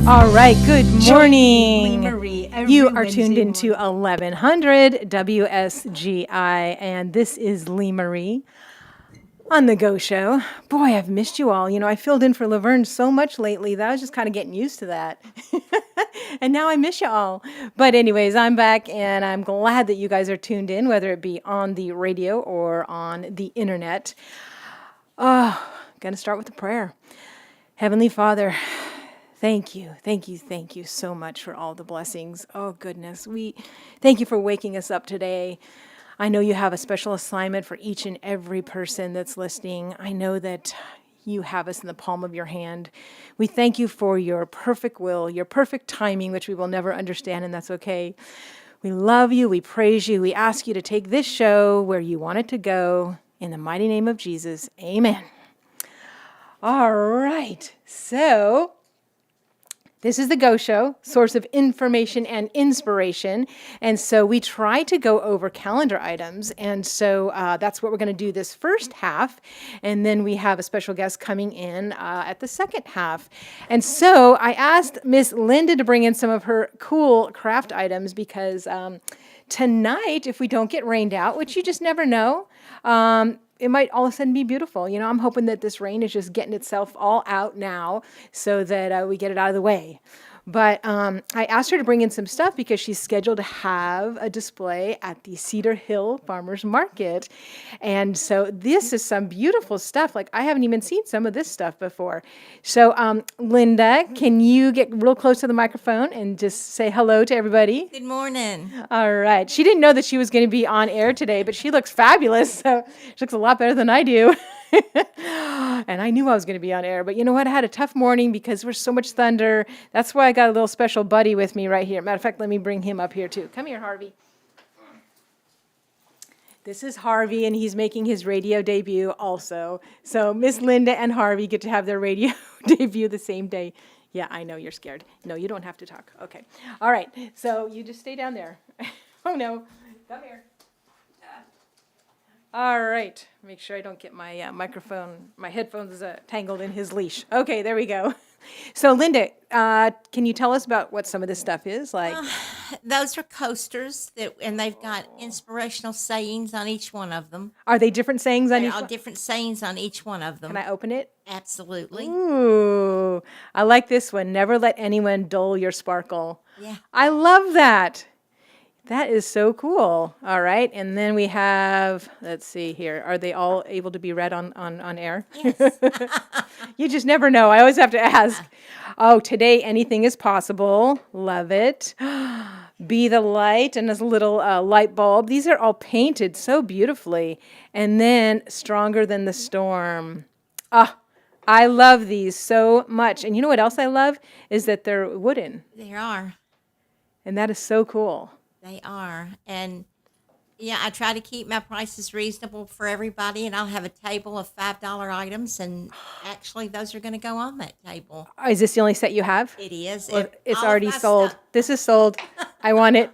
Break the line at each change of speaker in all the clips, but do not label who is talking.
All right, good morning.
Lee Marie every
You are
Wednesday
tuned into
morning.
1100 WSGI, and this is Lee Marie on The Go Show. Boy, I've missed you all. You know, I filled in for Laverne so much lately that I was just kind of getting used to that. And now I miss you all. But anyways, I'm back, and I'm glad that you guys are tuned in, whether it be on the radio or on the internet. Gonna start with a prayer. Heavenly Father, thank you so much for all the blessings. Oh, goodness. We thank you for waking us up today. I know you have a special assignment for each and every person that's listening. I know that you have us in the palm of your hand. We thank you for your perfect will, your perfect timing, which we will never understand, and that's okay. We love you. We praise you. We ask you to take this show where you want it to go. In the mighty name of Jesus, amen. All right. So, this is the Go Show, source of information and inspiration. And so we try to go over calendar items. And so that's what we're going to do this first half. And then we have a special guest coming in at the second half. And so I asked Miss Linda to bring in some of her cool craft items because tonight, if we don't get rained out, which you just never know, it might all of a sudden be beautiful. You know, I'm hoping that this rain is just getting itself all out now so that we get it out of the way. But I asked her to bring in some stuff because she's scheduled to have a display at the Cedar Hill Farmers Market. And so this is some beautiful stuff. Like, I haven't even seen some of this stuff before. So, Linda, can you get real close to the microphone and just say hello to everybody?
Good morning.
All right. She didn't know that she was going to be on air today, but she looks fabulous. So she looks a lot better than I do. And I knew I was going to be on air, but you know what? I had a tough morning because there was so much thunder. That's why I got a little special buddy with me right here. Matter of fact, let me bring him up here too. Come here, Harvey. This is Harvey, and he's making his radio debut also. So Miss Linda and Harvey get to have their radio debut the same day. Yeah, I know you're scared. No, you don't have to talk. Okay. All right. So you just stay down there. Oh, no. Come here. All right. Make sure I don't get my my headphones tangled in his leash. Okay, there we go. So, Linda, can you tell us about what some of this stuff is? Like,
Those are coasters and they've got inspirational sayings on each one of them.
are they different sayings on
They're
each
all
one?
different sayings on each one of them.
Can I open it?
Absolutely.
Ooh, I like this one. Never let anyone dull your sparkle.
Yeah.
I love that. That is so cool. All right. And then we have, let's see here. Are they all able to be read on air?
Yes.
You just never know. I always have to ask. Oh, today anything is possible. Love it. Be the light, and this little light bulb. These are all painted so beautifully. And then stronger than the storm. Ah, I love these so much. And you know what else I love is that they're wooden.
They are.
And that is so cool.
They are. And yeah, I try to keep my prices reasonable for everybody, and I'll have a table of $5 items, and actually those are going to go on that table.
Is this the only set you have?
It is.
Well, it's
All of
already
my
sold.
stuff-
This is sold. I want it.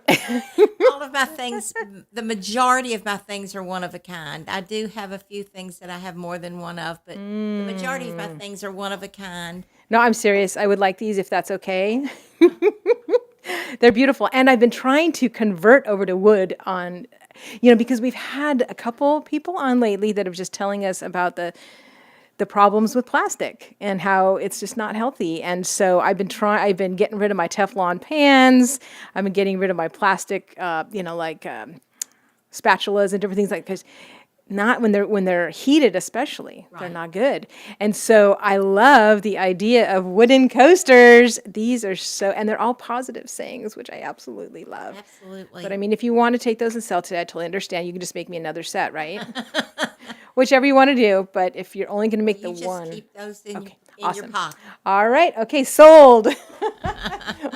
all of my things, the majority of my things are one of a kind. I do have a few things that I have more than one of, but the majority of my things are one of a kind.
No, I'm serious. I would like these if that's okay. They're beautiful. And I've been trying to convert over to wood on, because we've had a couple people on lately that are just telling us about the problems with plastic and how it's just not healthy. And so I've been getting rid of my Teflon pans. I've been getting rid of my plastic, spatulas and different things like, because not when they're heated, especially they're
Right.
not good. And so I love the idea of wooden coasters. These are and they're all positive sayings, which I absolutely love.
Absolutely.
But I mean, if you want to take those and sell today, I totally understand. You can just make me another set, right? Whichever you want to do. But if you're only going to make
You
the
just
one.
keep those in your
Awesome.
pocket.
All right. Okay. Sold.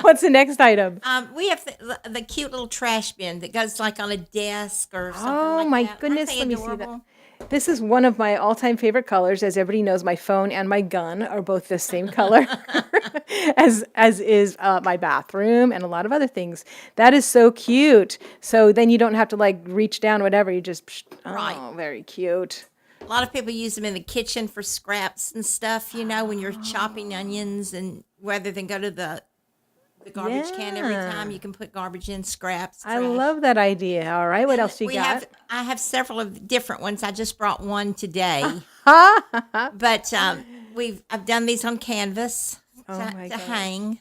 What's the next item?
We have the cute little trash bin that goes like on a desk or something
Oh,
like
my
that. Aren't
goodness,
they
let me see that.
adorable?
This is one of my all-time favorite colors. As everybody knows, my phone and my gun are both the same color, as is my bathroom and a lot of other things. That is so cute. So then you don't have to like reach down, whatever. You just,
Right.
very cute.
A lot of people use them in the kitchen for scraps and stuff, when you're chopping onions and rather than go to the garbage can every
Yeah.
time, you can put garbage in, scraps,
I
trash.
love that idea. All right, what
And
else you got?
I have several of different ones. I just brought one today, but I've done these on canvas
my
to
gosh.
hang.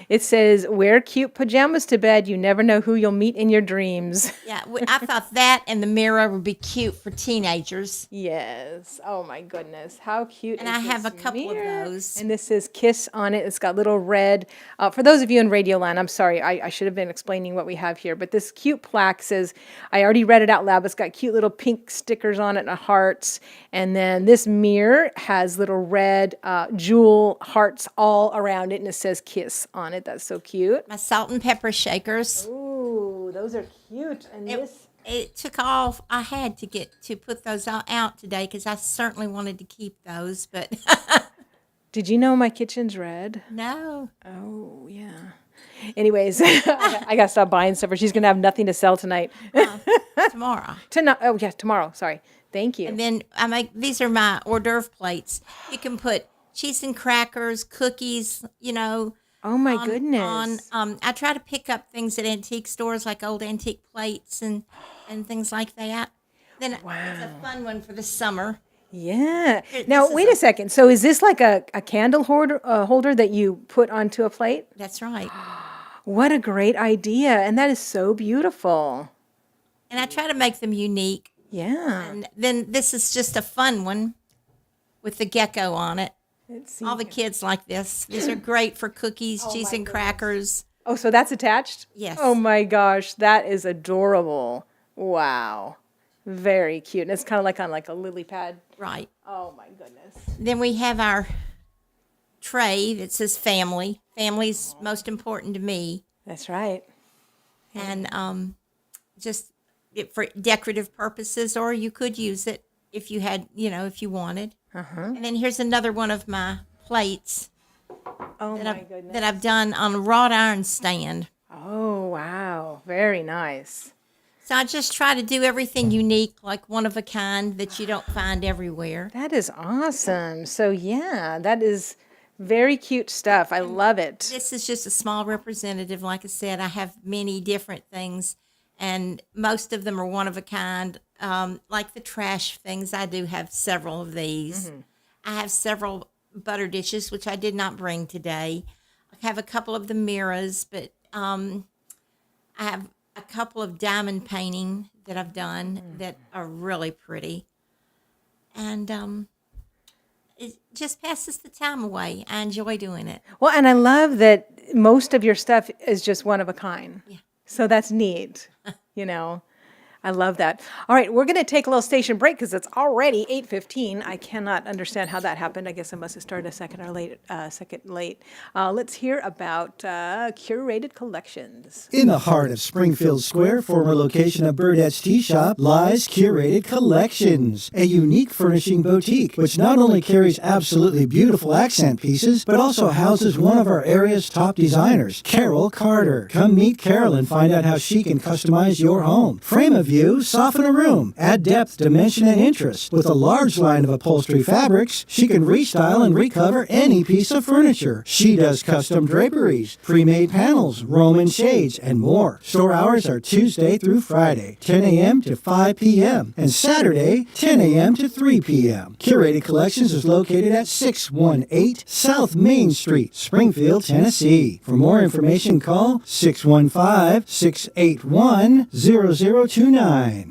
It says, wear cute pajamas to bed. You never know who you'll meet in your dreams.
Yeah, I thought that and the mirror would be cute for teenagers.
Yes. Oh my goodness. How cute
And
is
I have
this
a couple of
mirror?
those.
And this says kiss on it. It's got little red. For those of you in Radio Land, I'm sorry. I should have been explaining what we have here. But this cute plaque says, I already read it out loud, but it's got cute little pink stickers on it and hearts. And then this mirror has little red jewel hearts all around it. And it says kiss on it. That's so cute.
My salt and pepper shakers.
Ooh, those are cute. And this...
It took all I had to put those out today because I certainly wanted to keep those, but
Did you know my kitchen's red?
no.
Oh, yeah. Anyways, I got to stop buying stuff or she's going to have nothing to sell tonight.
Tomorrow.
Tonight. Oh, yeah, tomorrow. Sorry. Thank you.
And then these are my hors d'oeuvre plates. You can put cheese and crackers, cookies,
Oh, my goodness.
I try to pick up things at antique stores like old antique plates and things like that. Then it's a fun one for the summer.
Yeah.
Here,
Now,
this is
wait a second. So is this like a candle holder that you put onto a plate?
That's right.
What a great idea. And that is so beautiful.
And I try to make them unique.
Yeah.
And then this is just a fun one with the gecko on it.
Let's see.
All the kids like this. These are great for cookies, cheese and crackers.
Oh, so that's attached?
Yes.
Oh my gosh, that is adorable. Wow. Very cute. And it's kind of like on like a lily pad.
Right.
Oh my goodness.
Then we have our tray that says family. Family's most important to me.
That's right.
And just for decorative purposes, or you could use it if you had, if you wanted. And then here's another one of my plates
Oh my goodness.
that I've done on a wrought iron stand.
Oh, wow. Very nice.
So I just try to do everything unique, like one of a kind that you don't find everywhere.
That is awesome. So, yeah, that is very cute stuff. I love it.
This is just a small representative. Like I said, I have many different things, and most of them are one of a kind. Like the trash things, I do have several of these. I have several butter dishes, which I did not bring today. I have a couple of the mirrors, but I have a couple of diamond painting that I've done that are really pretty. And it just passes the time away. I enjoy doing it.
Well, and I love that most of your stuff is just one of a kind.
Yeah.
So that's neat, I love that. All right, we're going to take a little station break because it's already 8:15. I cannot understand how that happened. I guess I must have started a second late. Let's hear about curated collections.
In the heart of Springfield Square, former location of Birdette's Tea Shop, lies Curated Collections, a unique furnishing boutique which not only carries absolutely beautiful accent pieces, but also houses one of our area's top designers, Carol Carter. Come meet Carol and find out how she can customize your home. Frame a view, soften a room, add depth, dimension, and interest. With a large line of upholstery fabrics, she can restyle and recover any piece of furniture. She does custom draperies, pre-made panels, Roman shades, and more. Store hours are Tuesday through Friday, 10 a.m. to 5 p.m., and Saturday, 10 a.m. to 3 p.m. Curated Collections is located at 618 South Main Street, Springfield, Tennessee. For more information, call 615-681-0029.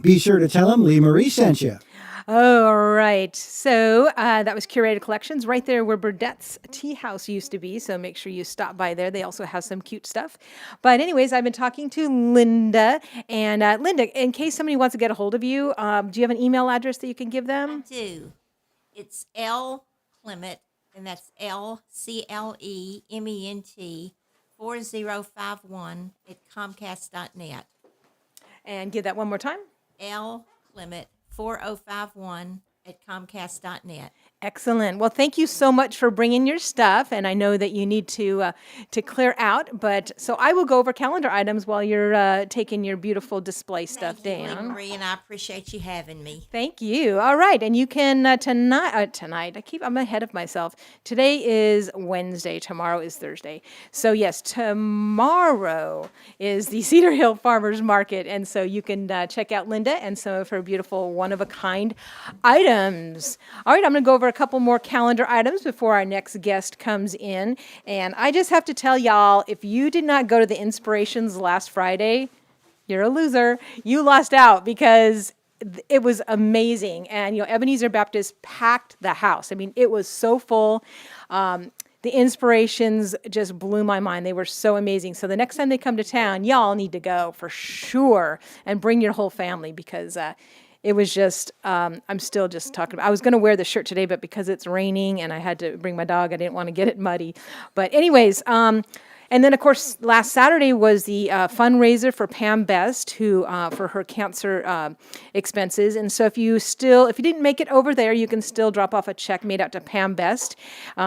Be sure to tell them Lee Marie sent you.
All right. So that was Curated Collections right there where Birdette's Tea House used to be. So make sure you stop by there. They also have some cute stuff. But anyways, I've been talking to Linda. And Linda, in case somebody wants to get a hold of you, do you have an email address that you can give them?
I do. It's L Clement, and that's LCLEMENT 4051 at Comcast.net.
And give that one more time.
L Clement 4051 at Comcast.net.
Excellent. Well, thank you so much for bringing your stuff, and I know that you need to clear out. But so I will go over calendar items while you're taking your beautiful display stuff
Thank you, Lee
down.
Marie, and I appreciate you having me.
Thank you. All right, and you can tonight. I'm ahead of myself. Today is Wednesday. Tomorrow is Thursday. So yes, tomorrow is the Cedar Hill Farmers Market, and so you can check out Linda and some of her beautiful one-of-a-kind items. All right, I'm going to go over a couple more calendar items before our next guest comes in, and I just have to tell y'all, if you did not go to the Inspirations last Friday, you're a loser. You lost out because it was amazing. And, Ebenezer Baptist packed the house. I mean, it was so full. The Inspirations just blew my mind. They were so amazing. So the next time they come to town, y'all need to go for sure and bring your whole family because it was just, I'm still just talking about, I was going to wear the shirt today, but because it's raining and I had to bring my dog, I didn't want to get it muddy. But anyways, and then, of course, last Saturday was the fundraiser for Pam Best, who for her cancer expenses. And so if you didn't make it over there, you can still drop off a check made out to Pam Best.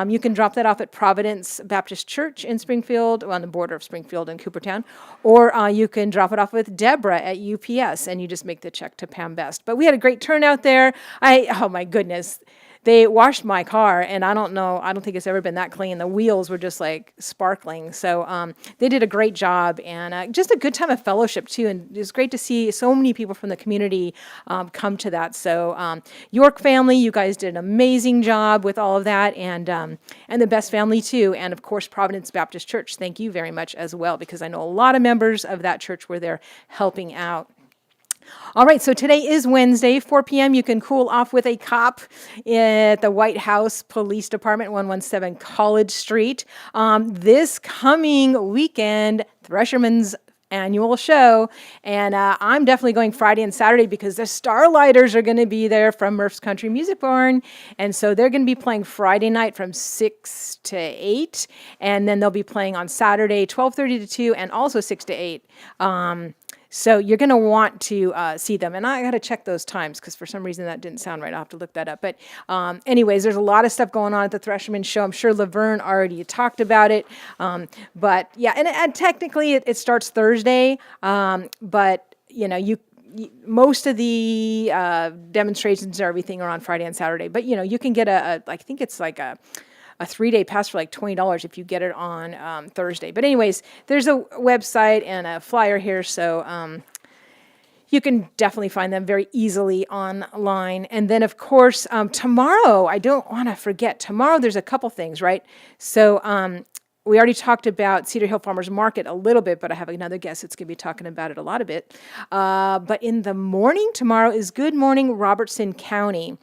You can drop that off at Providence Baptist Church in Springfield, on the border of Springfield and Coopertown, or you can drop it off with Deborah at UPS, and you just make the check to Pam Best. But we had a great turnout there. Oh my goodness. They washed my car, and I don't think it's ever been that clean. The wheels were just like sparkling. So they did a great job, and just a good time of fellowship too. And it was great to see so many people from the community come to that. So York family, you guys did an amazing job with all of that, and the Best family too. And of course, Providence Baptist Church, thank you very much as well, because I know a lot of members of that church were there helping out. All right, so today is Wednesday, 4 p.m. You can cool off with a cop at the White House Police Department, 117 College Street. This coming weekend, Thresherman's annual show, and I'm definitely going Friday and Saturday because the Starlighters are going to be there from Murph's Country Music Barn, and so they're going to be playing Friday night from 6 to 8, and then they'll be playing on Saturday, 12:30 to 2, and also 6 to 8. So you're going to want to see them. And I got to check those times because for some reason that didn't sound right. I'll have to look that up. But anyways, there's a lot of stuff going on at the Thresherman show. I'm sure Laverne already talked about it. But yeah, and technically it starts Thursday. But, most of the demonstrations and everything are on Friday and Saturday. But, you can get I think it's like a 3-day pass for like $20 if you get it on Thursday. But anyways, there's a website and a flyer here, so you can definitely find them very easily online. And then, of course, tomorrow, I don't want to forget, tomorrow there's a couple things, right? So we already talked about Cedar Hill Farmers Market a little bit, but I have another guest that's going to be talking about it a lot of bit. But in the morning tomorrow is Good Morning Robertson County.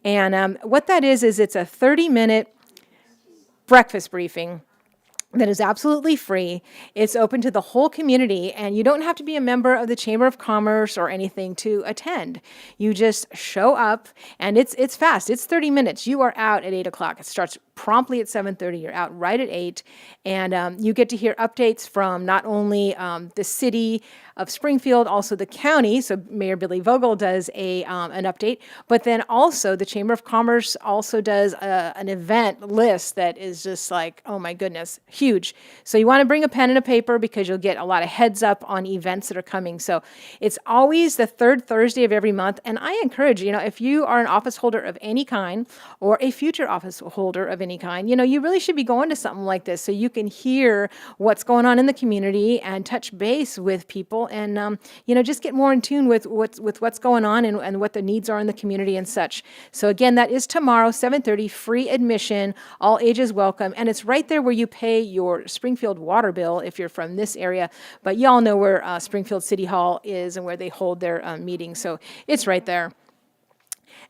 And what that is it's a 30-minute breakfast briefing that is absolutely free. It's open to the whole community, and you don't have to be a member of the Chamber of Commerce or anything to attend. You just show up, and it's fast. It's 30 minutes. You are out at 8 o'clock. It starts promptly at 7:30. You're out right at 8, and you get to hear updates from not only the city of Springfield, also the county. So Mayor Billy Vogel does an update, but then also the Chamber of Commerce also does an event list that is just like, oh my goodness, huge. So you want to bring a pen and a paper because you'll get a lot of heads up on events that are coming. So it's always the third Thursday of every month, and I encourage, if you are an office holder of any kind or a future office holder of any kind, you really should be going to something like this so you can hear what's going on in the community and touch base with people and, just get more in tune with what's going on and what the needs are in the community and such. So again, that is tomorrow, 7:30, free admission, all ages welcome. And it's right there where you pay your Springfield water bill if you're from this area. But y'all know where Springfield City Hall is and where they hold their meetings. So it's right there.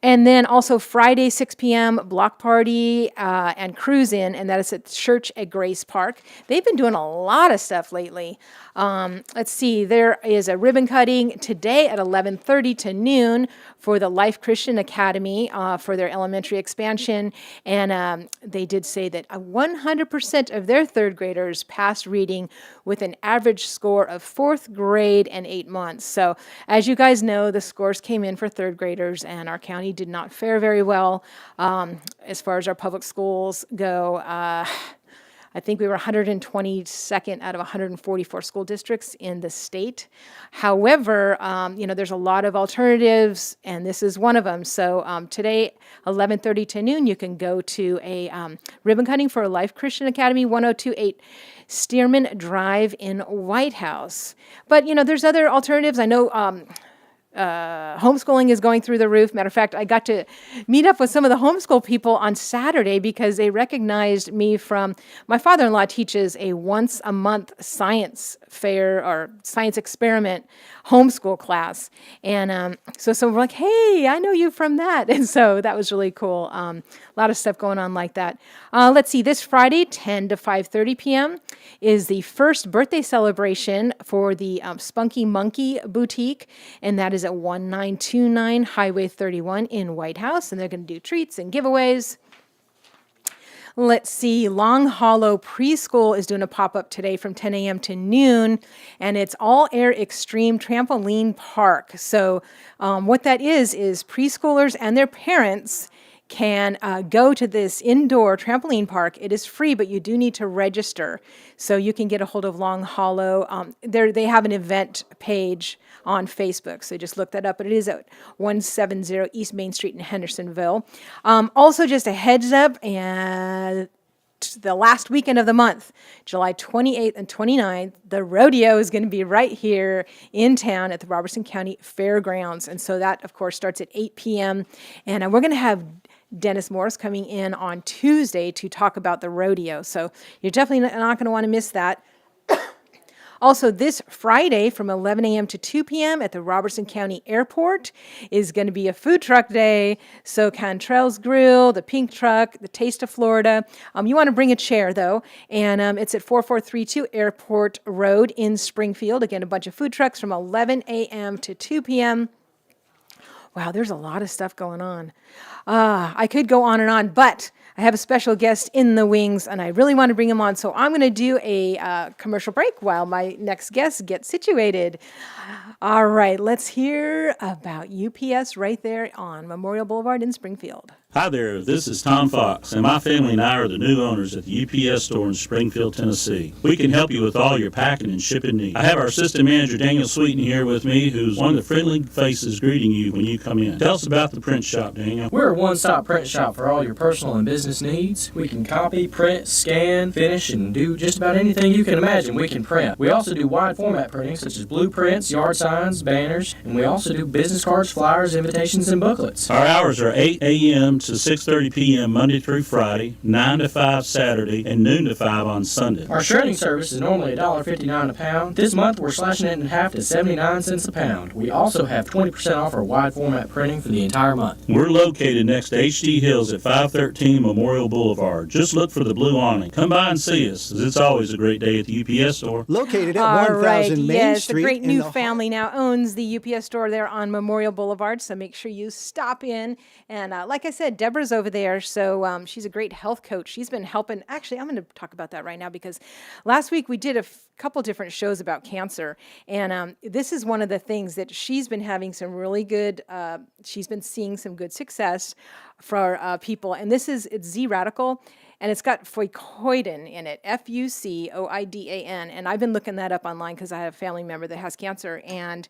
And then also Friday, 6 p.m., block party and cruise in, and that is at Church at Grace Park. They've been doing a lot of stuff lately. Let's see, there is a ribbon cutting today at 11:30 to noon for the Life Christian Academy for their elementary expansion. And they did say that 100% of their third graders passed reading with an average score of fourth grade and 8 months. So as you guys know, the scores came in for third graders, and our county County did not fare very well as far as our public schools go. I think we were 122nd out of 144 school districts in the state. However, there's a lot of alternatives, and this is one of them. So today, 11:30 to noon, you can go to a ribbon cutting for Life Christian Academy, 1028 Stearman Drive in White House. But, there's other alternatives. I know homeschooling is going through the roof. Matter of fact, I got to meet up with some of the homeschool people on Saturday because they recognized me from, my father-in-law teaches a once a month science fair or science experiment homeschool class. And so we're like, hey, I know you from that. And so that was really cool. A lot of stuff going on like that. Let's see, this Friday, 10 to 5:30 p.m. is the first birthday celebration for the Spunky Monkey Boutique, and that is at 1929 Highway 31 in White House, and they're going to do treats and giveaways. Let's see, Long Hollow Preschool is doing a pop-up today from 10 a.m. to noon, and it's All Air Extreme Trampoline Park. So what that is preschoolers and their parents can go to this indoor trampoline park. It is free, but you do need to register. So you can get a hold of Long Hollow. They have an event page on Facebook, so just look that up. But it is at 170 East Main Street in Hendersonville. Also, just a heads up, and the last weekend of the month, July 28th and 29th, the rodeo is going to be right here in town at the Robertson County Fairgrounds. And so that, of course, starts at 8 p.m. And we're going to have Dennis Morris coming in on Tuesday to talk about the rodeo. So you're definitely not going to want to miss that. Also, this Friday from 11 a.m. to 2 p.m. at the Robertson County Airport is going to be a food truck day. So Cantrell's Grill, the Pink Truck, the Taste of Florida. You want to bring a chair, though, and it's at 4432 Airport Road in Springfield. Again, a bunch of food trucks from 11 a.m. to 2 p.m. Wow, there's a lot of stuff going on. I could go on and on, but I have a special guest in the wings, and I really want to bring him on. So I'm going to do a commercial break while my next guest gets situated. All right, let's hear about UPS right there on Memorial Boulevard in Springfield.
Hi there, this is Tom Fox, and my family and I are the new owners at the UPS store in Springfield, Tennessee. We can help you with all your packing and shipping needs. I have our assistant manager, Daniel Sweeten, here with me, who's one of the friendly faces greeting you when you come in. Tell us about the print shop, Daniel.
We're a one-stop print shop for all your personal and business needs. We can copy, print, scan, finish, and do just about anything you can imagine we can print. We also do wide format printing, such as blueprints, yard signs, banners, and we also do business cards, flyers, invitations, and booklets.
Our hours are 8 a.m. to 6:30 p.m. Monday through Friday, 9 to 5 Saturday, and noon to 5 on Sunday.
Our shredding service is normally $1.59 a pound. This month we're slashing it in half to 79 cents a pound. We also have 20% off our wide format printing for the entire month.
We're located next to H.D. Hills at 513 Memorial Boulevard. Just look for the blue awning. Come by and see us. It's always a great day at the UPS store.
Located at
All
1000
right,
Main
yes,
Street.
the great
in
new
the
family now owns the UPS store there on Memorial Boulevard, so make sure you stop in. And like I said, Deborah's over there, so she's a great health coach. She's been helping. Actually, I'm going to talk about that right now because last week we did a couple different shows about cancer, and this is one of the things that she's been having some really good, she's been seeing some good success for people, and it's Z-Radical. And it's got fucoidan in it, Fucoidan. And I've been looking that up online because I have a family member that has cancer. And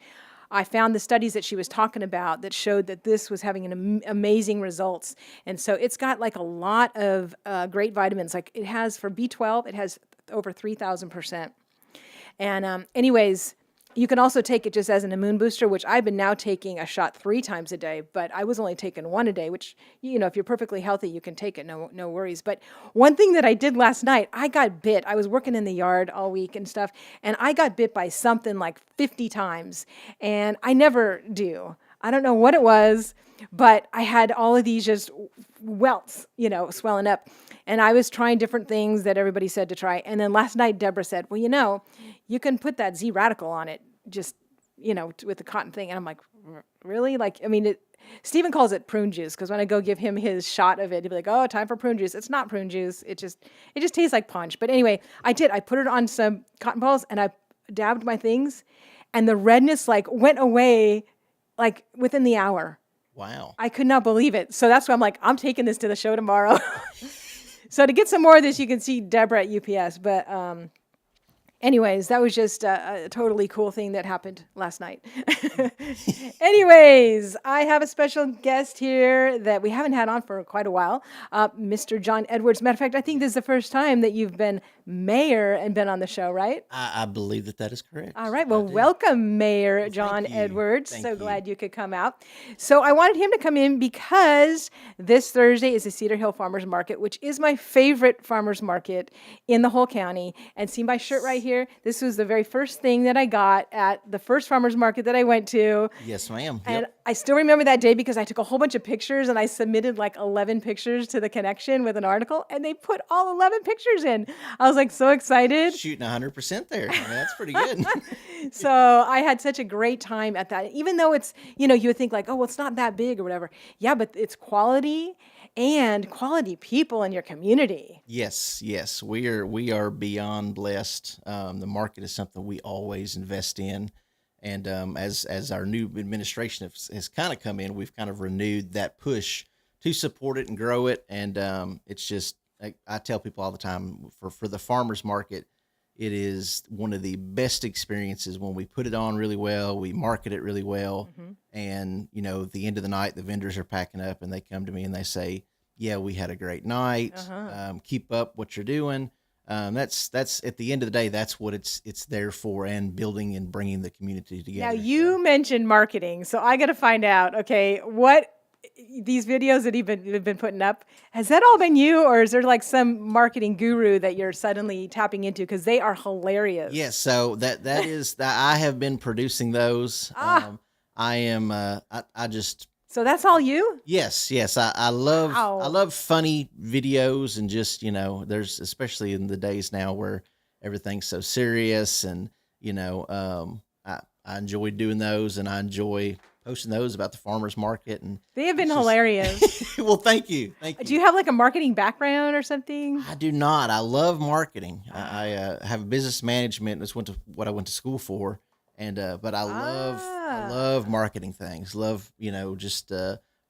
I found the studies that she was talking about that showed that this was having amazing results. And so it's got like a lot of great vitamins. Like it has, for B12, it has over 3,000%. And anyways, you can also take it just as an immune booster, which I've been now taking a shot 3 times a day, but I was only taking 1 a day, which, if you're perfectly healthy, you can take it, no worries. But one thing that I did last night, I got bit. I was working in the yard all week and stuff, and I got bit by something like 50 times, and I never do. I don't know what it was, but I had all of these just welts, swelling up. And I was trying different things that everybody said to try. And then last night, Deborah said, well, you can put that Z-Radical on it, just, with the cotton thing. And I'm like, really? Stephen calls it prune juice, because when I go give him his shot of it, he'll be like, oh, time for prune juice. It's not prune juice. It just tastes like punch. But anyway, I did. I put it on some cotton balls, and I dabbed my things, and the redness, went away, within the hour.
Wow.
I could not believe it. So that's why I'm like, I'm taking this to the show tomorrow. So to get some more of this, you can see Deborah at UPS. But anyways, that was just a totally cool thing that happened last night. Anyways, I have a special guest here that we haven't had on for quite a while, Mr. John Edwards. Matter of fact, I think this is the first time that you've been mayor and been on the show, right?
I believe that is correct.
All right. Well, welcome, Mayor John
you.
Edwards.
Thank
So
you.
glad you could come out. So I wanted him to come in because this Thursday is the Cedar Hill Farmers Market, which is my favorite farmers market in the whole county. And see my shirt right here? This was the very first thing that I got at the first farmers market that I went to.
Yes, ma'am.
And
Yep.
I still remember that day because I took a whole bunch of pictures and I submitted like 11 pictures to the Connection with an article, and they put all 11 pictures in. I was like so excited.
Shooting 100% there. I mean, that's pretty good.
So I had such a great time at that. Even though it's, you would think like, oh, well, it's not that big or whatever. Yeah, but it's quality and quality people in your community.
Yes, yes. We are beyond blessed. The market is something we always invest in. And as our new administration has kind of come in, we've kind of renewed that push to support it and grow it. And it's just, I tell people all the time, for the farmers market, it is one of the best experiences when we put it on really well, we market it really well. And, at the end of the night, the vendors are packing up and they come to me and they say, yeah, we had a great night. Keep up what you're doing. That's at the end of the day, that's what it's there for, and building and bringing the community together.
Now you mentioned marketing, so I got to find out, okay, what these videos that you've been putting up, has that all been you, or is there like some marketing guru that you're suddenly tapping into? Because they are hilarious.
Yes, so that is that I have been producing those. I am I just
So that's all you?
yes I love
Wow.
I love funny videos, and just there's, especially in the days now where everything's so serious, and I enjoy doing those, and I enjoy posting those about the farmers market, and
They have been
it's just-
hilarious.
well, thank you.
Do you have like a marketing background or something?
I do not. I love marketing. I have business management. That's what I went to school for. And but I love marketing things. Love just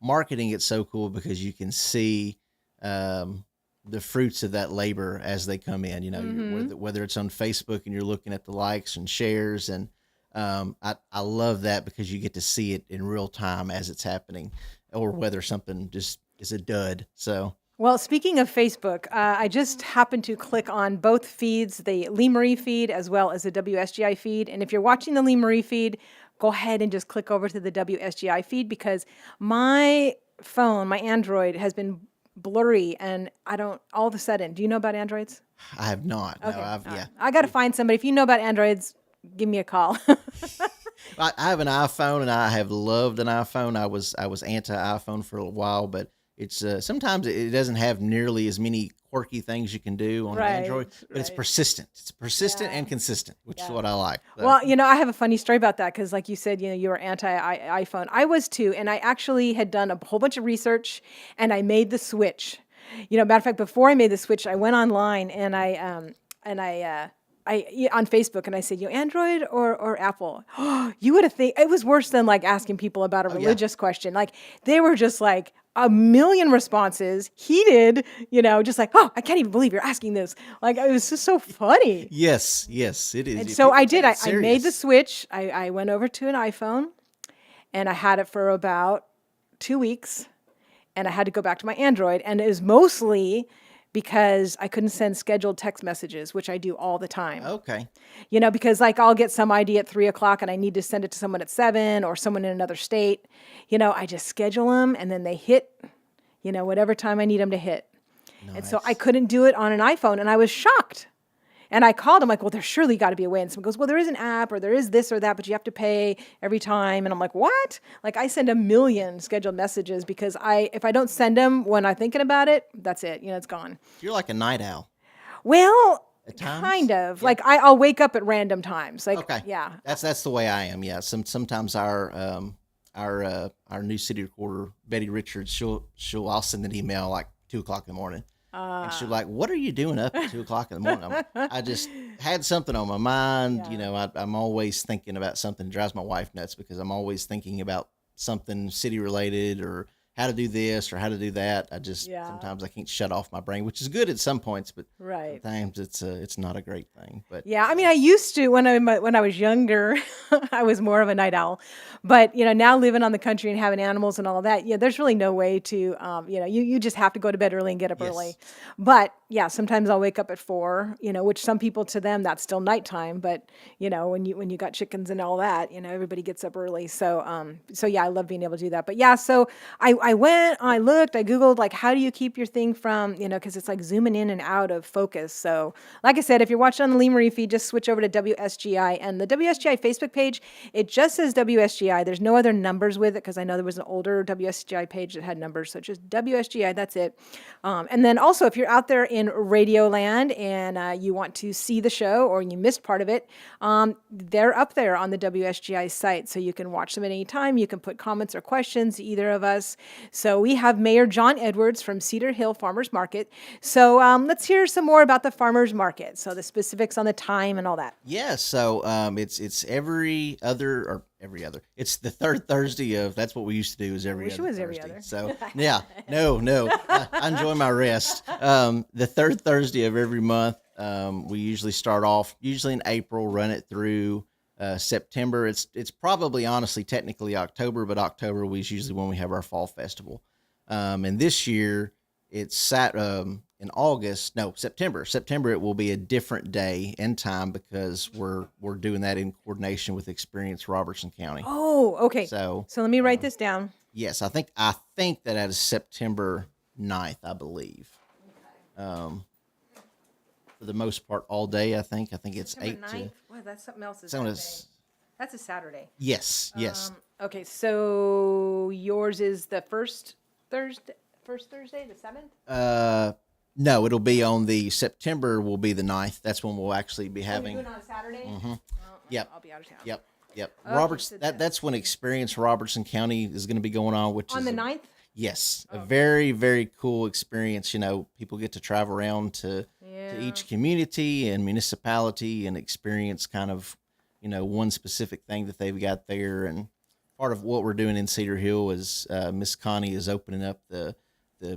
marketing. It's so cool because you can see the fruits of that labor as they come in. Whether it's on Facebook and you're looking at the likes and shares, and I love that because you get to see it in real time as it's happening, or whether something just is a dud. So.
Well, speaking of Facebook, I just happened to click on both feeds, the Lee Marie feed as well as the WSGI feed. And if you're watching the Lee Marie feed, go ahead and just click over to the WSGI feed, because my phone, my Android, has been blurry, and all of a sudden, do you know about Androids?
I have not.
Okay.
No,
All right. I got to find somebody. If you know about Androids, give me a call.
I have an iPhone, and I have loved an iPhone. I was anti-iPhone for a while, but it's sometimes it doesn't have nearly as many quirky things you can do on
Right,
Android, but it's
right.
persistent. It's persistent and consistent, which is what I like. So,
Well, I have a funny story about that because, like you said, you were anti-iPhone. I was too, and I actually had done a whole bunch of research, and I made the switch. Matter of fact, before I made the switch, I went online and I on Facebook, and I said, Android or Apple? You would have think it was worse than like asking people about a religious question. Like they were just like a million responses, heated, just like, oh, I can't even believe you're asking this. Like it was just so funny.
yes, it is.
And so I did. I
Serious.
made the switch. I went over to an iPhone, and I had it for about 2 weeks, and I had to go back to my Android. And it was mostly because I couldn't send scheduled text messages, which I do all the time.
Okay.
Because like I'll get some idea at 3:00 and I need to send it to someone at 7 or someone in another state. I just schedule them, and then they hit, whatever time I need them to hit. And so I couldn't do it on an iPhone, and I was shocked. And I called him like, well, there's surely got to be a way. And someone goes, well, there is an app, or there is this or that, but you have to pay every time. And I'm like, what? Like I send a million scheduled messages because if I don't send them when I'm thinking about it, that's it. It's gone.
You're like a night owl.
Well,
At times?
kind of. Like I'll wake up at random times. Like,
Okay.
yeah.
That's the way I am. Yeah. Sometimes our new city recorder, Betty Richards, I'll send an email like 2:00 in the morning. And she's like, what are you doing up at 2:00 in the morning? I just had something on my mind. I'm always thinking about something. It drives my wife nuts because I'm always thinking about something city related or how to do this or how to do that. I just
Yeah.
sometimes I can't shut off my brain, which is good at some points, but
Right.
sometimes it's not a great thing. But
Yeah, I mean, I used to when I was younger, I was more of a night owl, but now living on the country and having animals and all that, yeah, there's really no way to, you just have to go to bed early and get up
Yes.
early. But yeah, sometimes I'll wake up at 4, which some people to them that's still nighttime, but when you got chickens and all that, everybody gets up early. So yeah, I love being able to do that. But yeah, so I went, I looked, I Googled like how do you keep your thing from, because it's like zooming in and out of focus. So like I said, if you're watching on the Lee Marie feed, just switch over to WSGI and the WSGI Facebook page. It just says WSGI. There's no other numbers with it because I know there was an older WSGI page that had numbers. So it's just WSGI. That's it. And then also, if you're out there in Radio Land and you want to see the show or you missed part of it, they're up there on the WSGI site. So you can watch them at any time. You can put comments or questions to either of us. So we have Mayor John Edwards from Cedar Hill Farmers Market. So let's hear some more about the farmers market. So the specifics on the time and all that.
yeah, so it's every other. It's the third Thursday of. That's what we used to do. Is every
Wish it
other
was every
Thursday.
other.
So yeah, no, I enjoy my rest. The third Thursday of every month. We usually start off usually in April, run it through September. It's probably honestly technically October, but October is usually when we have our fall festival. And this year it's in August. No, September. September it will be a different day and time because we're doing that in coordination with Experience Robertson County.
Oh, okay.
So
So let me write this down.
yes, I think that is September 9th, I believe. For the most part, all day. I think it's
September
8 to.
9th? Well, that's something else. That's a Saturday.
Yes.
Okay, so yours is the first Thursday, the 7th?
No, it'll be on the September. Will be the 9th. That's when we'll actually be
You're
having.
doing it on a Saturday?
Yep.
I'll be out of town.
Yep.
Okay,
Roberts.
so
That's when Experience Robertson County is going to be going on, which
On
is
the 9th?
Yes, a very, very cool experience. People get to travel around to each community and municipality and experience kind of, one specific thing that they've got there. And part of what we're doing in Cedar Hill is Miss Connie is opening up the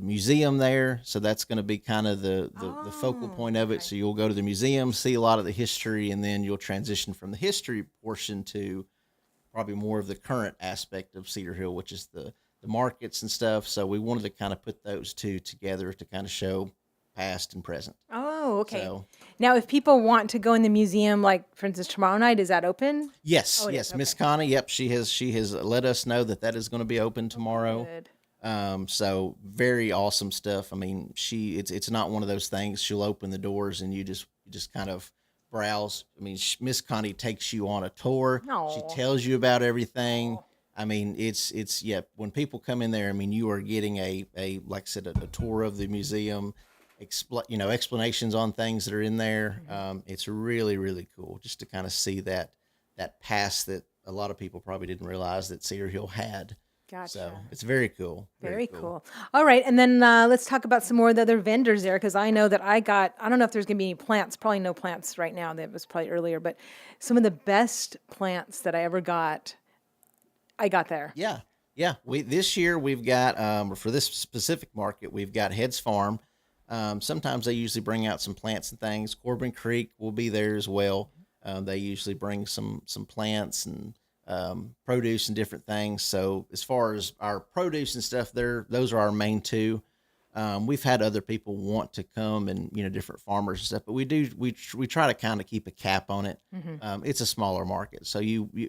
museum there. So that's going to be kind of the focal point of it. So you'll go to the museum, see a lot of the history, and then you'll transition from the history portion to probably more of the current aspect of Cedar Hill, which is the markets and stuff. So we wanted to kind of put those two together to kind of show past and present.
Oh, okay.
So-
Now, if people want to go in the museum, like for instance, tomorrow night, is that open?
Yes,
it
yes,
is,
Miss
okay.
Connie. Yep, she has let us know that is going to be open tomorrow.
Good.
So very awesome stuff. I mean, it's not one of those things. She'll open the doors and you just kind of browse. I mean, Miss Connie takes you on a tour.
Aw.
She tells you about everything. I mean, it's when people come in there, I mean, you are getting a like I said, a tour of the museum, explanations on things that are in there. It's really, really cool just to kind of see that past that a lot of people probably didn't realize that Cedar Hill had.
Gotcha.
So it's very cool.
Very cool. All right, and then let's talk about some more of the other vendors there, because I know that I don't know if there's going to be any plants, probably no plants right now, that was probably earlier, but some of the best plants that I ever got, I got there.
Yeah. This year we've got for this specific market, we've got Heads Farm. Sometimes they usually bring out some plants and things. Corbin Creek will be there as well. They usually bring some plants and produce and different things. So as far as our produce and stuff, those are our main two. We've had other people want to come and different farmers and stuff, but we try to kind of keep a cap on it. It's a smaller market, so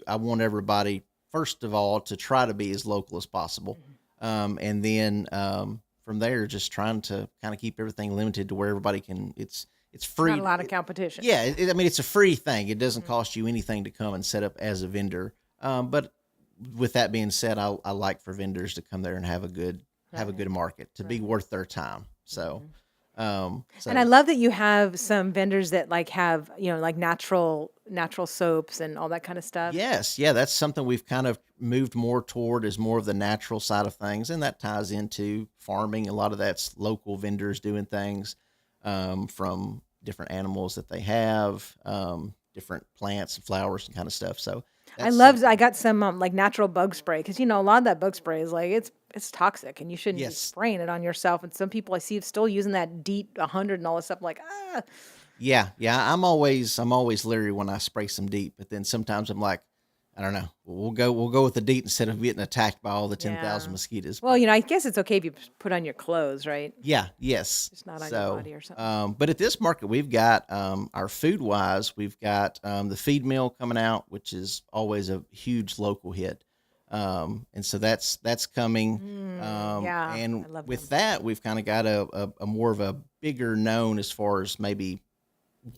I want everybody first of all to try to be as local as possible, and then from there just trying to kind of keep everything limited to where everybody can. It's free.
Not a lot of competition.
Yeah, I mean, it's a free thing. It doesn't cost you anything to come and set up as a vendor. But with that being said, I like for vendors to come there and have a good market to be worth their time. So,
And I love that you have some vendors that like have, like natural soaps and all that kind of stuff.
yes, yeah, that's something we've kind of moved more toward is more of the natural side of things. And that ties into farming. A lot of that's local vendors doing things, from different animals that they have, different plants and flowers and kind of stuff. So
I loved. I got some like natural bug spray because a lot of that bug spray is like it's toxic and you shouldn't be
Yes.
spraying it on yourself. And some people I see still using that DEET 100 and all this stuff. I'm like
Yeah, I'm always leery when I spray some DEET, but then sometimes I'm like, I don't know. We'll go with the DEET instead of getting attacked by all the 10,000
Yeah.
mosquitoes.
Well, I guess it's okay if you put on your clothes, right?
Yeah, yes.
Just not on your body or something.
But at this market, we've got our food wise, we've got the feed mill coming out, which is always a huge local hit. And so that's coming.
yeah,
And
I love
with that, we've kind of got a more of a bigger known as far as maybe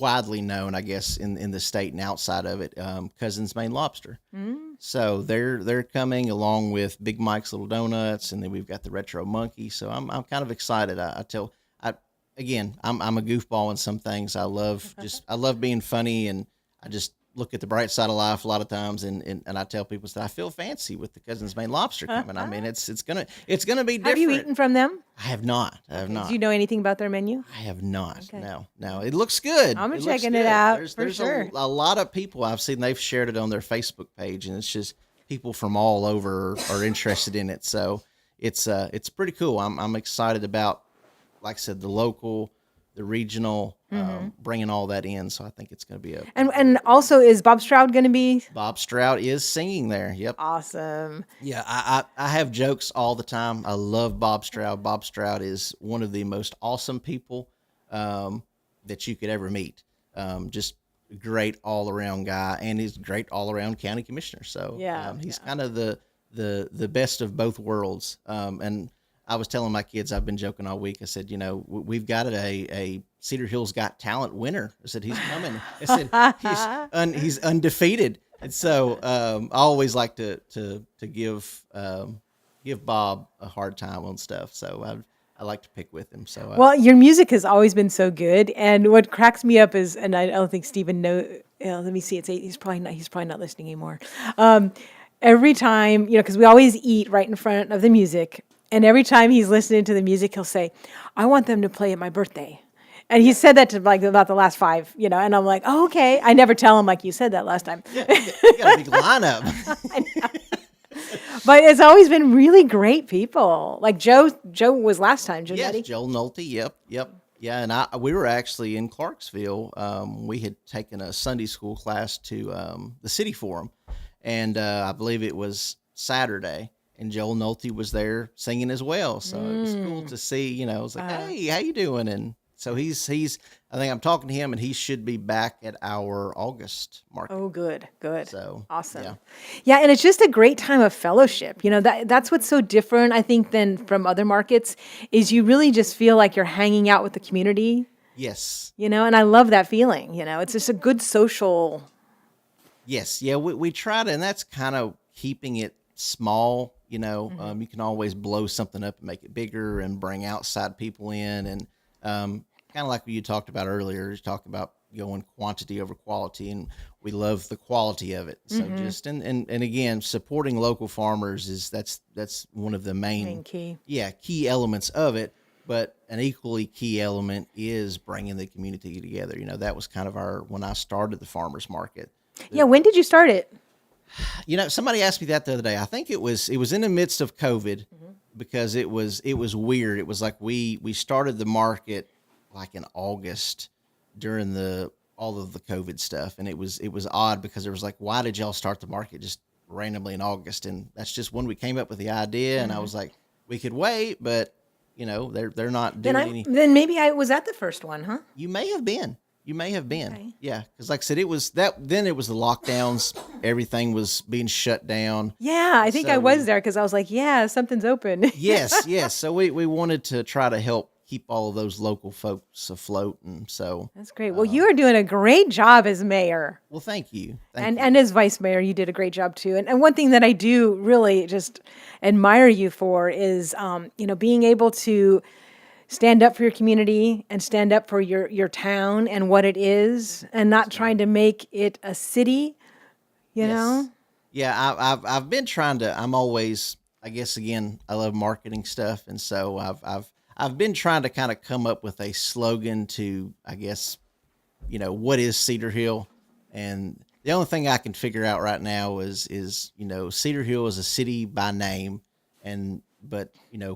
widely known, I guess, in the state and outside of it, Cousins Maine Lobster. So they're coming along with Big Mike's Little Donuts, and then we've got the Retro Monkey. So I'm kind of excited. I'm a goofball in some things. I love being funny, and I just look at the bright side of life a lot of times, and I tell people that I feel fancy with the Cousins Maine Lobster coming. I mean, it's gonna be different.
Have you eaten from them?
I have not.
Do you know anything about their menu?
I have not. No. It looks good.
I'm
It looks
checking it
good.
out
There's
for sure.
a lot of people I've seen, they've shared it on their Facebook page, and it's just people from all over are interested in it. So it's pretty cool. I'm excited about, like I said, the local, the regional, bringing all that in. So I think it's going to be
And also, is Bob Stroud going to be
Bob Stroud is singing there. Yep.
awesome?
Yeah, I have jokes all the time. I love Bob Stroud. Bob Stroud is one of the most awesome people that you could ever meet. Just a great all around guy, and he's a great all around county commissioner. So he's kind of the best of both worlds. And I was telling my kids, I've been joking all week. I said, we've got a Cedar Hills Got Talent winner. I said he's coming. I said he's undefeated. And so I always like to give Bob a hard time on stuff. So I like to pick with him. So
Well, your music has always been so good, and what cracks me up is, and I don't think Stephen knows. Let me see. He's probably not listening anymore. Every time, because we always eat right in front of the music, and every time he's listening to the music, he'll say, "I want them to play at my birthday." And he said that to like about the last 5, and I'm like, "Oh, okay." I never tell him like you said that last time.
you got a big lineup.
But it's always been really great people. Like Joe was last time, Joe
Yes,
Nutty.
Joel Nolte. Yep. Yeah, and we were actually in Clarksville. We had taken a Sunday school class to the City Forum, and I believe it was Saturday, and Joel Nolte was there singing as well. So it was cool to see. I was like, "Hey, how you doing?" And so he's. I think I'm talking to him, and he should be back at our August market.
Oh, good.
So
Awesome. Yeah, and it's just a great time of fellowship. That's what's so different, I think, than from other markets, is you really just feel like you're hanging out with the community,
Yes.
and I love that feeling, It's just a good social.
Yes, yeah, we try to, and that's kind of keeping it small. You can always blow something up and make it bigger and bring outside people in, and kind of like what you talked about earlier. You talked about going quantity over quality, and we love the quality of it. So just and again, supporting local farmers that's one of the main key elements of it. But an equally key element is bringing the community together. That was kind of when I started the farmers market.
Yeah, when did you start it?
Somebody asked me that the other day. I think it was in the midst of COVID, because it was weird. It was like we started the market like in August during all of the COVID stuff, and it was odd because there was like, why did y'all start the market just randomly in August? And that's just when we came up with the idea, and I was like, we could wait, but they're not doing any.
Then maybe I was at the first one, huh?
You may have been.
Okay.
Yeah, because like I said, it was the lockdowns. Everything was being shut down.
Yeah, I think I was there because I was like, yeah, something's open.
Yes. So we wanted to try to help keep all of those local folks afloat, and so
That's great. Well, you are doing a great job as mayor.
well, thank you.
And as vice mayor, you did a great job too. And one thing that I do really just admire you for is, being able to stand up for your community and stand up for your town and what it is, and not trying to make it a city, you know?
Yeah, I've been trying to. I'm always, I guess, again, I love marketing stuff, and so I've been trying to kind of come up with a slogan to, I guess, what is Cedar Hill, and The only thing I can figure out right now is Cedar Hill is a city by name, but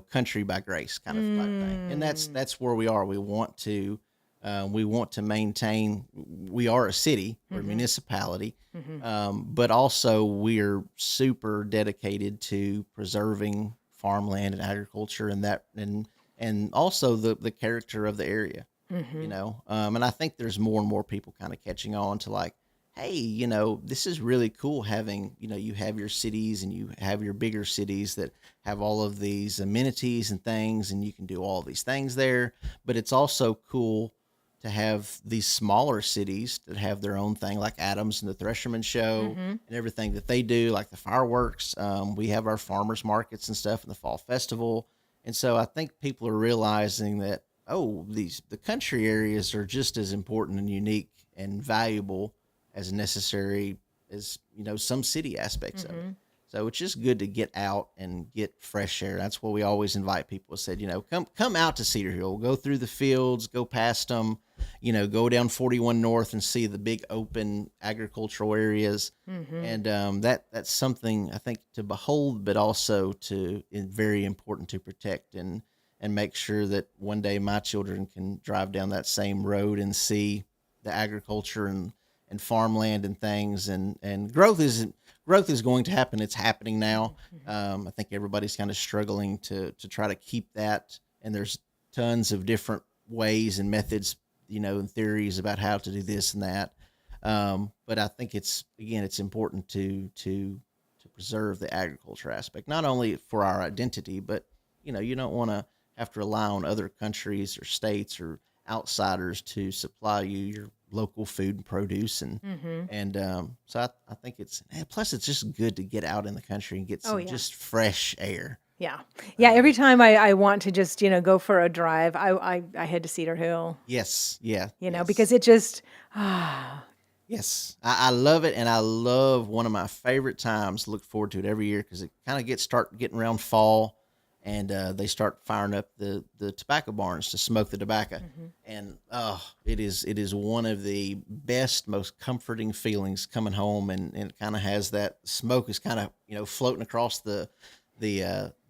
country by grace kind of type thing, and that's where we are. We want to maintain. We are a city, we're a municipality, but also we're super dedicated to preserving farmland and agriculture, and also the character of the area. And I think there's more and more people kind of catching on to like, hey, this is really cool having, you have your cities and you have your bigger cities that have all of these amenities and things, and you can do all these things there. But it's also cool to have these smaller cities that have their own thing, like Adams and the Thresherman Show and everything that they do, like the fireworks. We have our farmers markets and stuff in the fall festival. And so I think people are realizing that, the country areas are just as important and unique and valuable as necessary as, some city aspects of it. So it's just good to get out and get fresh air. That's what we always invite people. Said, come out to Cedar Hill, go through the fields, go past them, go down 41 North and see the big open agricultural areas. And that's something I think to behold, but also very important to protect and make sure that one day my children can drive down that same road and see the agriculture and farmland and things, and growth is going to happen. It's happening now. I think everybody's kind of struggling to try to keep that, and there's tons of different ways and methods, and theories about how to do this and that. But I think it's important to preserve the agriculture aspect, not only for our identity, but you don't want to have to rely on other countries or states or outsiders to supply you your local food and produce, and so I think plus it's just good to get out in the country and get some just fresh air.
Yeah. Every time I want to just, go for a drive, I head to Cedar Hill.
Yes. Yeah.
Yes. Because it just,
Yes. I love it. And I love one of my favorite times, look forward to it every year, because it kind of start getting around fall, and they start firing up the tobacco barns to smoke the tobacco. And it is one of the best, most comforting feelings coming home, and it kind of has that smoke is kind of floating across the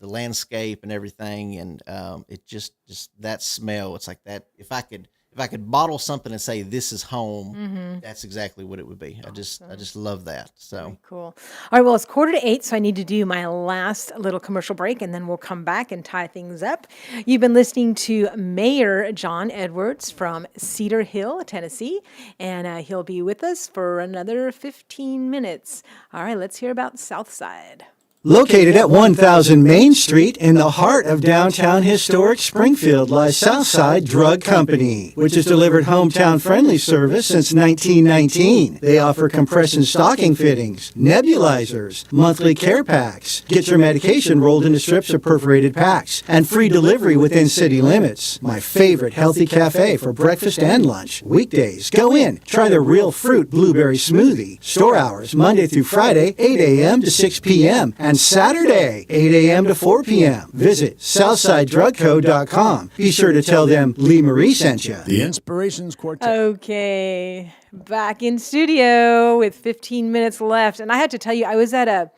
landscape and everything, and it just that smell. It's like that. If I could bottle something and say this is home, that's exactly what it would be. Awesome. I just love that. So
very cool. All right, well, it's 7:45, so I need to do my last little commercial break, and then we'll come back and tie things up. You've been listening to Mayor John Edwards from Cedar Hill, Tennessee, and he'll be with us for another 15 minutes. All right, let's hear about Southside.
Located at 1000 Main Street in the heart of downtown historic Springfield lies Southside Drug Company, which has delivered hometown-friendly service since 1919. They offer compression stocking fittings, nebulizers, monthly care packs, get your medication rolled into strips or perforated packs, and free delivery within city limits. My favorite healthy cafe for breakfast and lunch. Weekdays, go in, try their real fruit blueberry smoothie. Store hours, Monday through Friday, 8 a.m. to 6 p.m., and Saturday, 8 a.m. to 4 p.m. Visit SouthsideDrugCo.com. Be sure to tell them Lee Marie sent you.
The Inspirations Quartet.
Okay, back in studio with 15 minutes left. And I had to tell you, I was at I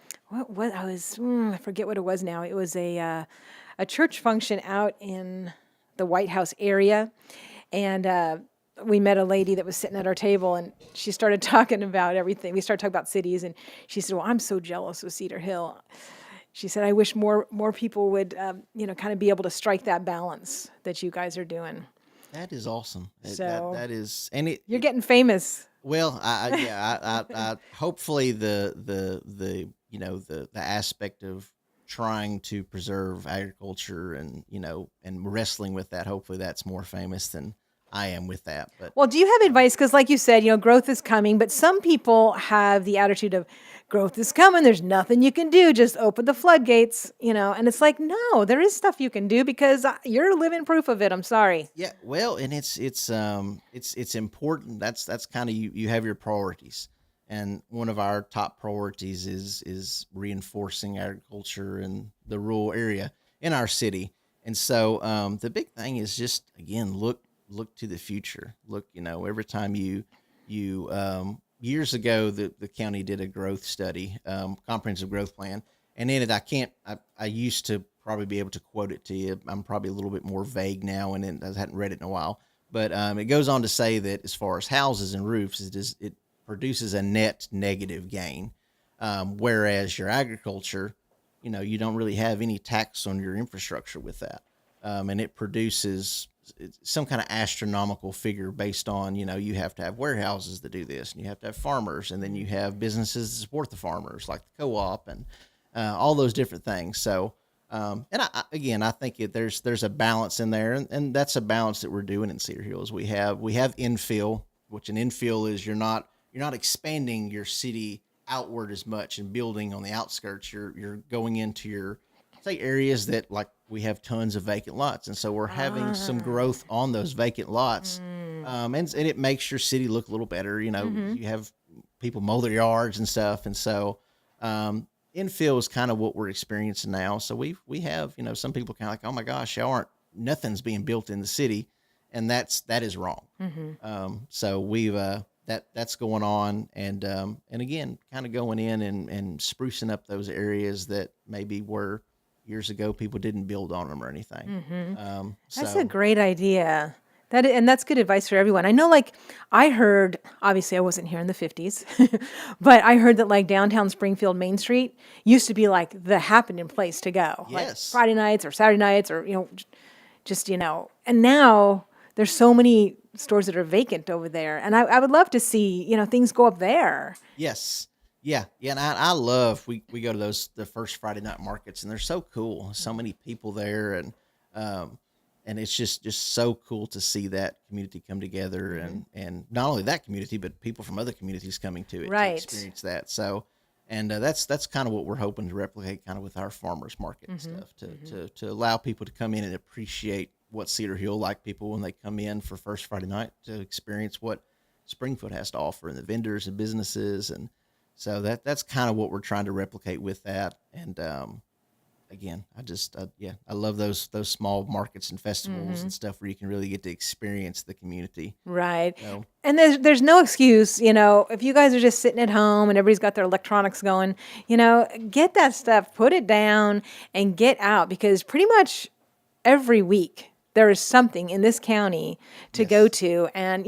forget what it was now. It was a church function out in the White House area. And we met a lady that was sitting at our table, and she started talking about everything. We started talking about cities, and she said, well, I'm so jealous of Cedar Hill. She said, I wish more people would, kind of be able to strike that balance that you guys are doing.
That is awesome.
So
that is,
you're getting famous.
Well, I hopefully the aspect of trying to preserve agriculture and wrestling with that, hopefully that's more famous than I am with that. But
well, do you have advice? Because like you said, growth is coming, but some people have the attitude of growth is coming. There's nothing you can do. Just open the floodgates, and it's like, no, there is stuff you can do because you're living proof of it. I'm sorry.
Yeah. Well, and it's important. That's kind of, you have your priorities. And one of our top priorities is reinforcing agriculture in the rural area in our city. And so the big thing is just, again, look to the future. Look, every time you years ago, the county did a growth study, comprehensive growth plan, and in it, I used to probably be able to quote it to you. I'm probably a little bit more vague now, and I hadn't read it in a while. But it goes on to say that as far as houses and roofs, it produces a net negative gain, whereas your agriculture, you don't really have any tax on your infrastructure with that, and it produces some kind of astronomical figure based on, you have to have warehouses that do this, and you have to have farmers, and then you have businesses that support the farmers, like the co-op, and all those different things. So, and I think there's a balance in there, and that's a balance that we're doing in Cedar Hills. We have infill, which an infill is you're not expanding your city outward as much and building on the outskirts. You're going into your, say, areas that, like, we have tons of vacant lots, and so we're having some growth on those vacant lots, and it makes your city look a little better. You have people mow their yards and stuff, and so infill is kind of what we're experiencing now. So we have, some people kind of like, oh my gosh, nothing's being built in the city, and that is wrong. So we've that's going on, and again, kind of going in and sprucing up those areas that maybe were years ago people didn't build on them or anything.
That's a great idea. And that's good advice for everyone. I know, like, I heard, obviously I wasn't here in the 50s, but I heard that, like, downtown Springfield Main Street used to be like the happening place to go.
Yes.
Like Friday nights or Saturday nights, or, just, and now there's so many stores that are vacant over there. And I would love to see, things go up there.
Yes. Yeah. And I love, we go to the first Friday night markets, and they're so cool. So many people there, and it's just so cool to see that community come together, and not only that community, but people from other communities coming to it to experience that. So, and that's kind of what we're hoping to replicate kind of with our farmers market and stuff, to allow people to come in and appreciate what Cedar Hill, like people when they come in for First Friday night, to experience what Springfield has to offer, and the vendors and businesses. And so that's kind of what we're trying to replicate with that. And, again, I love those small markets and festivals and stuff where you can really get to experience the community.
Right.
So,
And there's no excuse, if you guys are just sitting at home and everybody's got their electronics going, get that stuff, put it down, and get out, because pretty much every week there is something in this county to go to. And,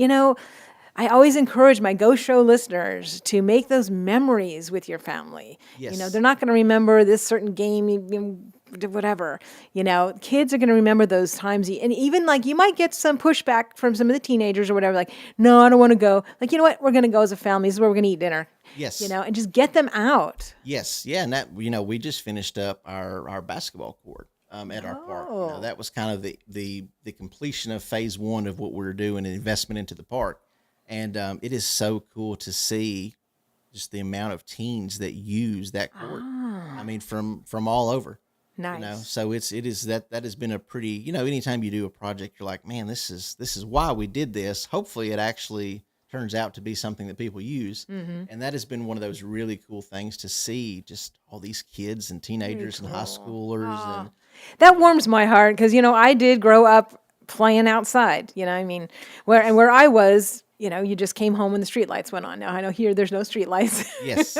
I always encourage my Go Show listeners to make those memories with your family.
Yes.
They're not going to remember this certain game, whatever. Kids are going to remember those times. And even, like, you might get some pushback from some of the teenagers or whatever, like, no, I don't want to go. Like, you know what? We're going to go as a family. This is where we're going to eat dinner.
yes.
And just get them out.
Yes. Yeah. And that, we just finished up our basketball court at our park. That was kind of the completion of phase one of what we were doing, an investment into the park. And it is so cool to see just the amount of teens that use that court. I mean, from all over.
Nice.
So it is that has been a pretty, anytime you do a project, you're like, man, this is why we did this. Hopefully it actually turns out to be something that people use. And that has been one of those really cool things to see, just all these kids and teenagers and high schoolers. And
That warms my heart, because, I did grow up playing outside, where I was, you just came home when the street lights went on. Now I know here there's no street lights.
yes.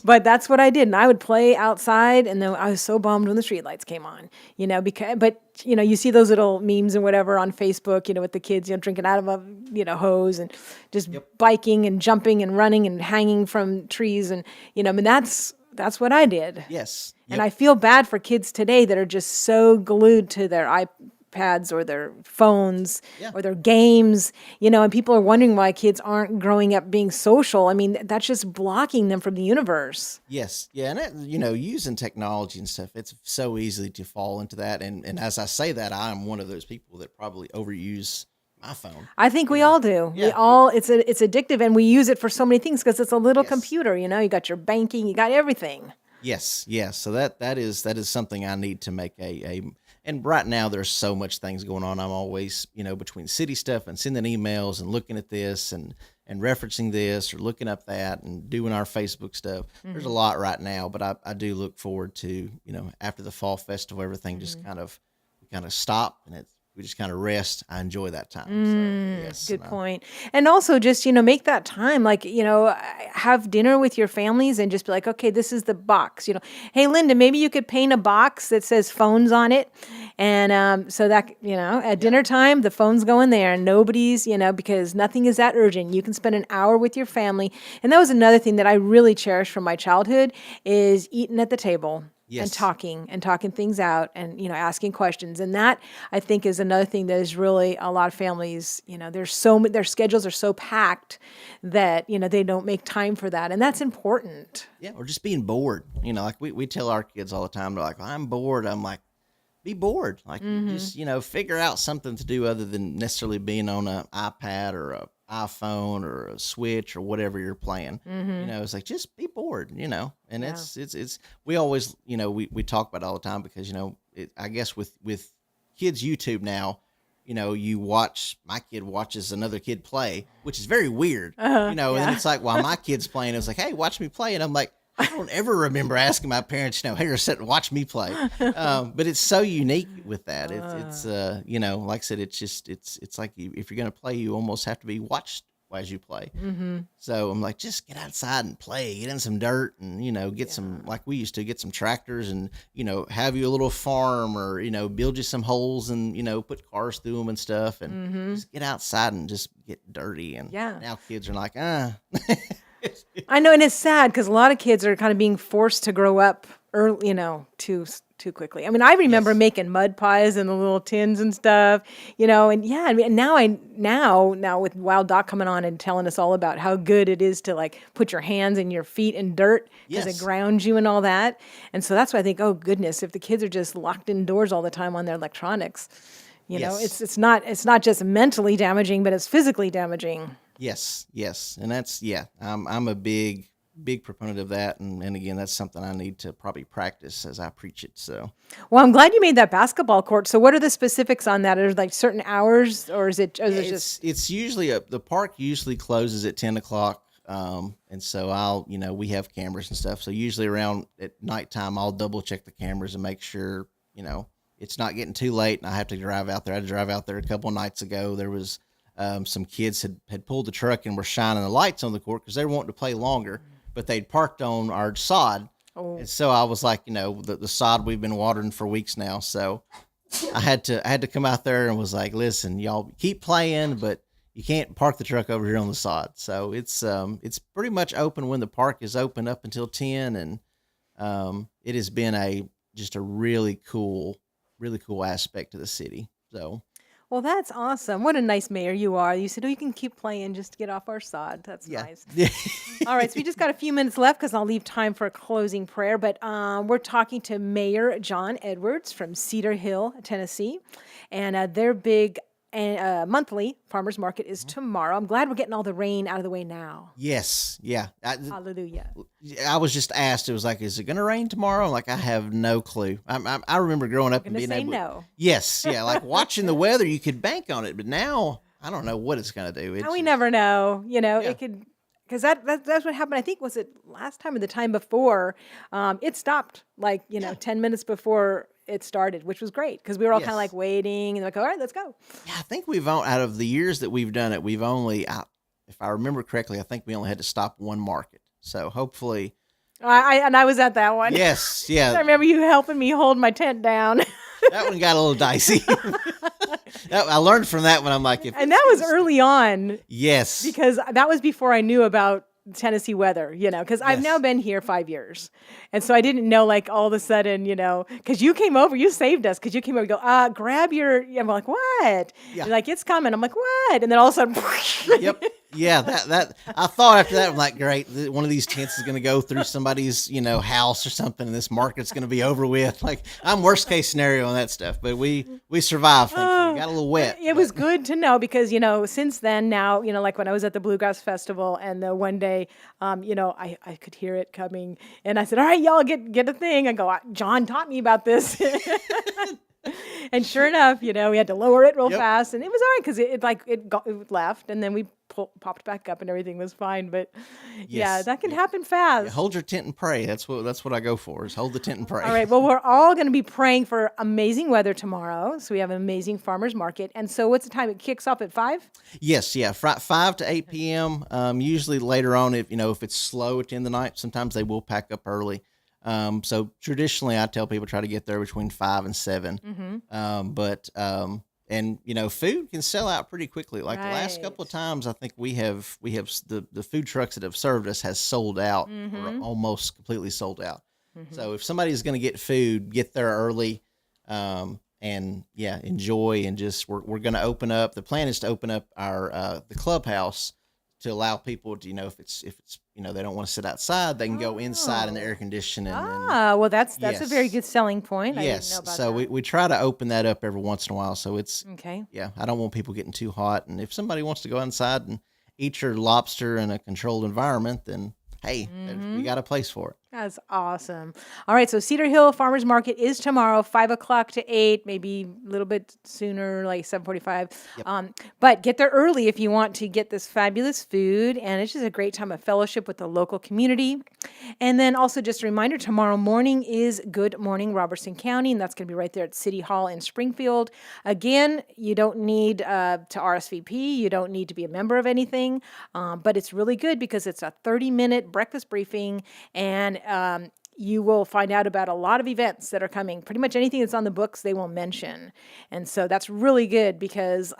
But that's what I did. And I would play outside, and then I was so bummed when the street lights came on, but you see those little memes and whatever on Facebook, with the kids, drinking out of a, hose, and just biking and jumping and running and hanging from trees. And, that's what I did.
Yes.
And I feel bad for kids today that are just so glued to their iPads or their phones or their games, and people are wondering why kids aren't growing up being social. I mean, that's just blocking them from the universe.
Yes. Yeah. And, using technology and stuff, it's so easy to fall into that. And as I say that, I'm one of those people that probably overuse my phone.
I think we all do.
Yeah.
It's addictive, and we use it for so many things because it's a little computer, you got your banking, you got everything.
Yes. Yes. So that is something I need to make and right now there's so much things going on. I'm always, between city stuff and sending emails and looking at this and referencing this or looking up that and doing our Facebook stuff. There's a lot right now, but I do look forward to, after the fall festival, everything just kind of stop, and we just kind of rest. I enjoy that time. So, yes,
Good
and
point. And also just, make that time, like, have dinner with your families and just be like, okay, this is the box, Hey, Linda, maybe you could paint a box that says phones on it. And so that, at dinner time, the phone's going there and nobody's, because nothing is that urgent. You can spend an hour with your family. And that was another thing that I really cherished from my childhood is eating at the table.
Yes.
And talking things out and, asking questions. And that I think is another thing that is really a lot of families, their schedules are so packed that, they don't make time for that. And that's important.
yeah, or just being bored. Like we tell our kids all the time, they're like, I'm bored. I'm like, be bored. Like just, figure out something to do other than necessarily being on an iPad or a iPhone or a Switch or whatever you're playing. It's like, just be bored, and it's we always, we talk about it all the time because, I guess with kids YouTube now, my kid watches another kid play, which is very weird, and then it's like, while my kid's playing, it's like, hey, watch me play. And I'm like, I don't ever remember asking my parents, hey, sit and watch me play. But it's so unique with that. It's like I said, it's like if you're going to play, you almost have to be watched as you play. So I'm like, just get outside and play, get in some dirt and, get some, like we used to get some tractors and, have you a little farm or, build you some holes and, put cars through them and stuff and just get outside and just get dirty. And now kids are like,
I know, and it's sad because a lot of kids are kind of being forced to grow up early, too quickly. I mean, I remember making mud pies in the little tins and stuff, and now with Wild Doc coming on and telling us all about how good it is to like put your hands and your feet in dirt because it grounds you and all that. And so that's why I think, oh goodness, if the kids are just locked indoors all the time on their electronics, it's not just mentally damaging, but it's physically damaging.
Yes. And that's, I'm a big proponent of that. And again, that's something I need to probably practice as I preach it. So,
well, I'm glad you made that basketball court. So what are the specifics on that? Are there like certain hours or is it just?
It's usually the park usually closes at 10 o'clock. And so we have cameras and stuff. So usually around at nighttime, I'll double check the cameras and make sure, it's not getting too late and I have to drive out there. I had to drive out there a couple of nights ago. There was, some kids had pulled the truck and were shining the lights on the court because they were wanting to play longer, but they'd parked on our sod. Oh. And so I was like, the sod we've been watering for weeks now. So I had to come out there and was like, listen, y'all keep playing, but you can't park the truck over here on the sod. So it's pretty much open when the park is open up until 10. And it has been just a really cool aspect to the city. So.
Well, that's awesome. What a nice mayor you are. You said, you can keep playing just to get off our sod. That's nice. All right, so we just got a few minutes left because I'll leave time for a closing prayer. But we're talking to Mayor John Edwards from Cedar Hill, Tennessee. And their big monthly farmers market is tomorrow. I'm glad we're getting all the rain out of the way now.
Yes. Yeah.
Hallelujah.
I was just asked, it was like, is it going to rain tomorrow? I'm like, I have no clue. I remember growing up and being able to.
No.
Yes. Yeah. Like watching the weather, you could bank on it. But now I don't know what it's going to do.
We never know. It could. Because that's what happened. I think was it last time or the time before. It stopped 10 minutes before it started, which was great because we were all kind of like waiting and like, all right, let's go.
Yeah, I think out of the years that we've done it, we've only, if I remember correctly, I think we only had to stop one market. So hopefully.
I was at that one.
Yes, yeah.
I remember you helping me hold my tent down.
That one got a little dicey. I learned from that one. I'm like,
and that was early on.
Yes.
Because that was before I knew about Tennessee weather, because I've now been here 5 years. And so I didn't know all of a sudden, because you came over, you saved us because you came over, you go, grab your, I'm like, what? Yeah. You're like, it's coming. I'm like, what? And then all of a sudden.
Yep. Yeah, that I thought after that, I'm like, great, one of these tents is going to go through somebody's, house or something, and this market's going to be over with. Like, I'm worst case scenario on that stuff, but we survived. Thankfully. We got a little wet.
It was good to know because, since then now, like when I was at the Bluegrass Festival and the one day, I could hear it coming and I said, all right, y'all get a thing. I go, John taught me about this. And sure enough, we had to lower it real fast, and it was all right because it left, and then we popped back up and everything was fine. But yeah,
Yes.
that can happen fast.
Yeah, hold your tent and pray. That's what I go for, is hold the tent and pray.
All right. Well, we're all going to be praying for amazing weather tomorrow. So we have an amazing farmers market. And so what's the time? It kicks off at 5?
Yes, yeah, 5 to 8 p.m. Usually later on, if it's slow at the end of the night, sometimes they will pack up early. So traditionally, I tell people try to get there between 5 and 7. And food can sell out pretty quickly. Like the last couple of times, I think we have the food trucks that have served us has sold out or almost completely sold out. So if somebody's going to get food, get there early, and yeah, enjoy, and just we're going to open up. The plan is to open up our the clubhouse to allow people to if it's they don't want to sit outside, they can go inside in the air conditioning.
Well, that's a
Yes.
very good selling point. I didn't know
Yes,
about
so
that.
we try to open that up every once in a while. So it's
Okay.
yeah, I don't want people getting too hot. And if somebody wants to go inside and eat your lobster in a controlled environment, then hey, we got a place for it.
That's awesome. All right, so Cedar Hill Farmers Market is tomorrow, 5 o'clock to 8, maybe a little bit sooner, like 7:45. But get there early if you want to get this fabulous food, and it's just a great time of fellowship with the local community. And then also just a reminder, tomorrow morning is Good Morning Robertson County, and that's going to be right there at City Hall in Springfield. Again, you don't need to RSVP. You don't need to be a member of anything, but it's really good because it's a 30-minute breakfast briefing, and you will find out about a lot of events that are coming. Pretty much anything that's on the books, they will mention. And so that's really good because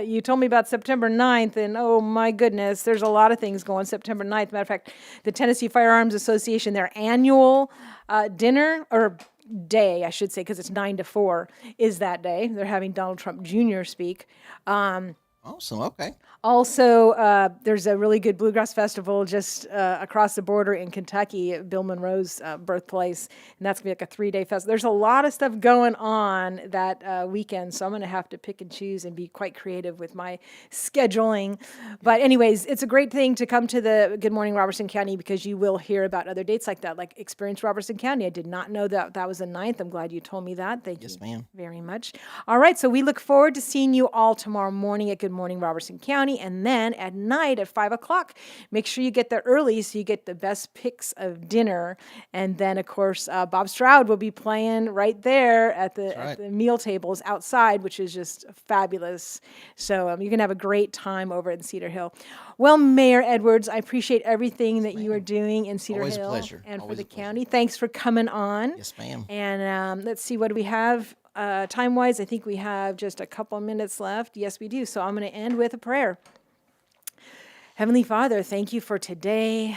you told me about September 9th, and oh my goodness, there's a lot of things going September 9th. Matter of fact, the Tennessee Firearms Association, their annual dinner, or day, I should say, because it's 9 to 4, is that day. They're having Donald Trump Jr. speak.
Awesome. Okay.
Also, there's a really good bluegrass festival just across the border in Kentucky, at Bill Monroe's birthplace, and that's gonna be like a 3-day festival. There's a lot of stuff going on that weekend, so I'm gonna have to pick and choose and be quite creative with my scheduling. But anyways, it's a great thing to come to the Good Morning Robertson County because you will hear about other dates like that, like Experience Robertson County. I did not know that that was the 9th. I'm glad you told me that. Thank you
ma'am.
very much. All right, so we look forward to seeing you all tomorrow morning at Good Morning Robertson County. And then at night at 5 o'clock, make sure you get there early so you get the best picks of dinner. And then, of course, Bob Stroud will be playing right there at the meal tables outside, which is just fabulous. So you're going to have a great time over in Cedar Hill. Well, Mayor Edwards, I appreciate everything that you are doing in Cedar
Always a
Hill
pleasure.
and for
Always
the
a pleasure.
county. Thanks for coming on.
Yes, ma'am.
And let's see, what do we have? Time-wise, I think we have just a couple minutes left. Yes, we do. So I'm going to end with a prayer. Heavenly Father, thank you for today.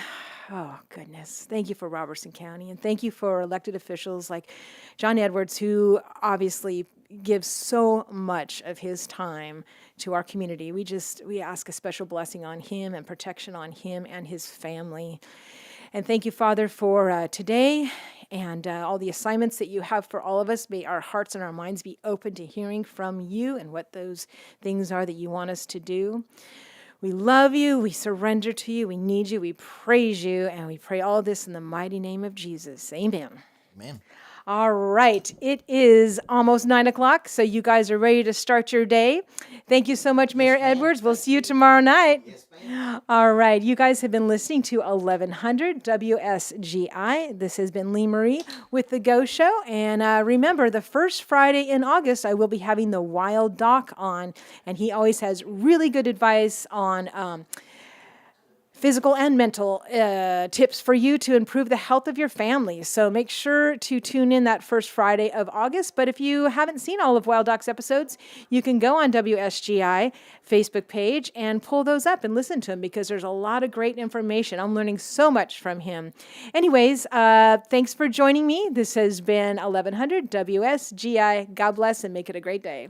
Oh, goodness. Thank you for Robertson County. And thank you for elected officials like John Edwards, who obviously gives so much of his time to our community. We ask a special blessing on him and protection on him and his family. And thank you, Father, for today and all the assignments that you have for all of us. May our hearts and our minds be open to hearing from you and what those things are that you want us to do. We love you, we surrender to you, we need you, we praise you, and we pray all this in the mighty name of Jesus. Amen.
Amen.
All right, it is almost 9 o'clock, so you guys are ready to start your day. Thank you so much, Mayor Edwards. We'll see you tomorrow night. Yes, ma'am. All right, you guys have been listening to 1100 WSGI. This has been Lee Marie with The Go Show. And remember, the first Friday in August, I will be having the Wild Doc on, and he always has really good advice on physical and mental tips for you to improve the health of your family. So make sure to tune in that first Friday of August. But if you haven't seen all of Wild Doc's episodes, you can go on WSGI Facebook page and pull those up and listen to them because there's a lot of great information. I'm learning so much from him. Anyways, thanks for joining me. This has been 1100 WSGI. God bless and make it a great day.